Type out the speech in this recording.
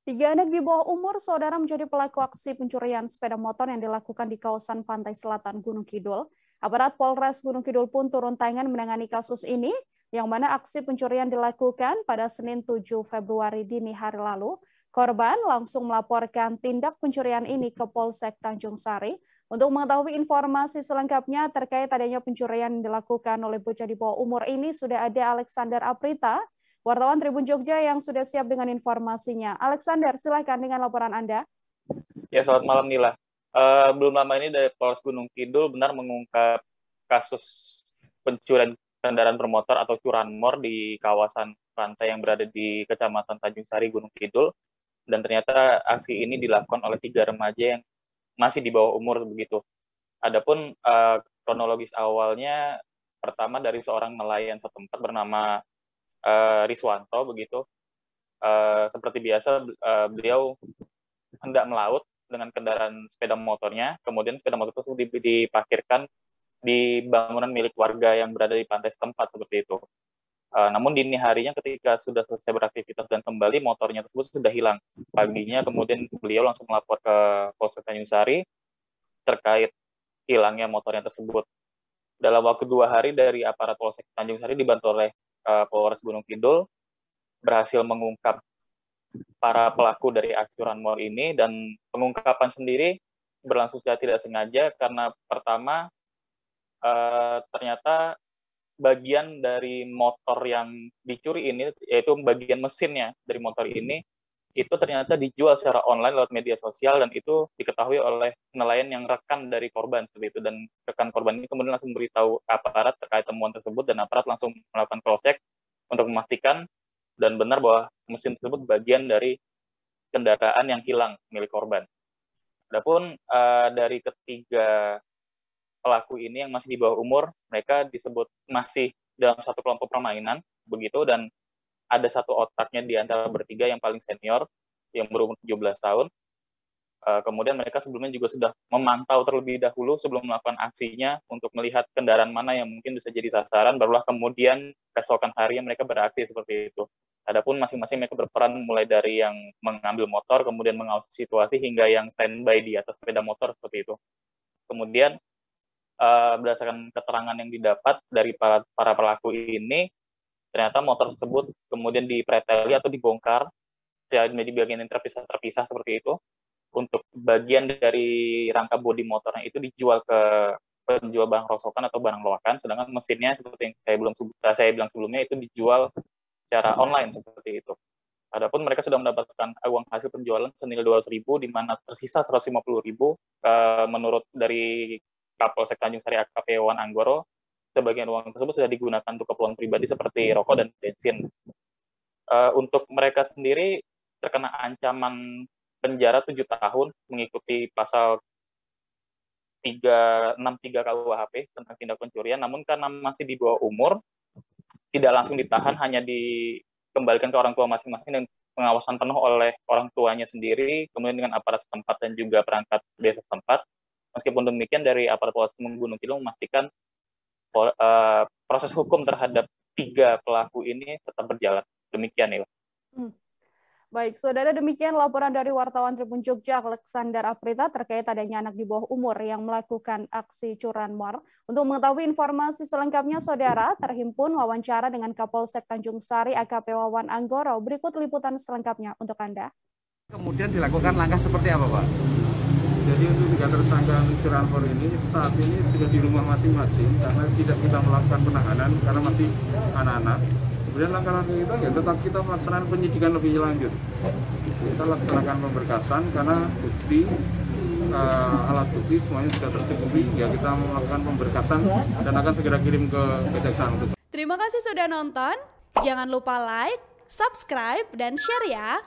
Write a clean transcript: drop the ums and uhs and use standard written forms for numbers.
Tiga anak di bawah umur saudara menjadi pelaku aksi pencurian sepeda motor yang dilakukan di kawasan pantai selatan Gunung Kidul. Aparat Polres Gunung Kidul pun turun tangan menangani kasus ini, yang mana aksi pencurian dilakukan pada Senin 7 Februari dini hari lalu. Korban langsung melaporkan tindak pencurian ini ke Polsek Tanjung Sari. Untuk mengetahui informasi selengkapnya terkait adanya pencurian yang dilakukan oleh bocah di bawah umur ini, sudah ada Alexander Aprita, wartawan Tribun Jogja yang sudah siap dengan informasinya. Alexander, silakan dengan laporan Anda. Ya, selamat malam Nila. Belum lama ini dari Polres Gunung Kidul benar mengungkap kasus pencurian kendaraan bermotor atau curanmor di kawasan pantai yang berada di Kecamatan Tanjung Sari, Gunung Kidul. Dan ternyata aksi ini dilakukan oleh 3 remaja yang masih di bawah umur begitu. Adapun kronologis awalnya, pertama dari seorang nelayan setempat bernama Riswanto begitu. Seperti biasa beliau hendak melaut dengan kendaraan sepeda motornya, kemudian sepeda motor tersebut diparkirkan di bangunan milik warga yang berada di pantai setempat seperti itu. Namun dini harinya ketika sudah selesai beraktivitas dan kembali, motornya tersebut sudah hilang. Paginya kemudian beliau langsung melapor ke Polsek Tanjung Sari terkait hilangnya motornya tersebut. Dalam waktu 2 hari dari aparat Polsek Tanjung Sari dibantu oleh Polres Gunung Kidul berhasil mengungkap para pelaku dari aksi curanmor ini, dan pengungkapan sendiri berlangsung secara tidak sengaja karena pertama ternyata bagian dari motor yang dicuri ini, yaitu bagian mesinnya dari motor ini, itu ternyata dijual secara online lewat media sosial, dan itu diketahui oleh nelayan yang rekan dari korban seperti itu. Dan rekan korban ini kemudian langsung memberitahu aparat terkait temuan tersebut, dan aparat langsung melakukan cross-check untuk memastikan dan benar bahwa mesin tersebut bagian dari kendaraan yang hilang milik korban. Adapun dari ketiga pelaku ini yang masih di bawah umur, mereka disebut masih dalam satu kelompok permainan begitu, dan ada satu otaknya di antara bertiga yang paling senior yang berumur 17 tahun. Kemudian mereka sebelumnya juga sudah memantau terlebih dahulu sebelum melakukan aksinya untuk melihat kendaraan mana yang mungkin bisa jadi sasaran, barulah kemudian keesokan harinya mereka beraksi seperti itu. Adapun masing-masing mereka berperan mulai dari yang mengambil motor, kemudian mengawasi situasi, hingga yang standby di atas sepeda motor seperti itu. Kemudian berdasarkan keterangan yang didapat dari para pelaku ini, ternyata motor tersebut kemudian dipreteli atau dibongkar menjadi bagian yang terpisah seperti itu. Untuk bagian dari rangka bodi motornya itu dijual ke penjual barang rosokan atau barang loakan, sedangkan mesinnya seperti yang saya bilang sebelumnya itu dijual secara online seperti itu. Adapun mereka sudah mendapatkan uang hasil penjualan senilai 200.000, di mana tersisa 150.000 menurut dari Kapolsek Tanjung Sari AKP Wan Anggoro. Sebagian uang tersebut sudah digunakan untuk keperluan pribadi seperti rokok dan bensin. Untuk mereka sendiri terkena ancaman penjara 7 tahun mengikuti pasal 363 KUHP tentang tindak pencurian, namun karena masih di bawah umur, tidak langsung ditahan, hanya dikembalikan ke orang tua masing-masing dan pengawasan penuh oleh orang tuanya sendiri, kemudian dengan aparat setempat dan juga perangkat desa setempat. Meskipun demikian, dari aparat Polres Gunung Kidul memastikan proses hukum terhadap 3 pelaku ini tetap berjalan. Demikian, Nila. Baik, saudara, demikian laporan dari wartawan Tribun Jogja Alexander Aprita terkait adanya anak di bawah umur yang melakukan aksi curanmor. Untuk mengetahui informasi selengkapnya, saudara, terhimpun wawancara dengan Kapolsek Tanjung Sari AKP Wawan Anggoro. Berikut liputan selengkapnya untuk Anda. Kemudian dilakukan langkah seperti apa, Pak? Jadi untuk 3 tersangka curanmor ini saat ini sudah di rumah masing-masing karena tidak kita melakukan penahanan karena masih anak-anak. Kemudian langkah-langkah kita ya tetap kita melaksanakan penyidikan lebih lanjut. Kita laksanakan pemberkasan karena bukti, alat bukti semuanya sudah tercukupi, ya kita melakukan pemberkasan dan akan segera kirim ke kejaksaan. Terima kasih sudah nonton. Jangan lupa like, subscribe, dan share ya.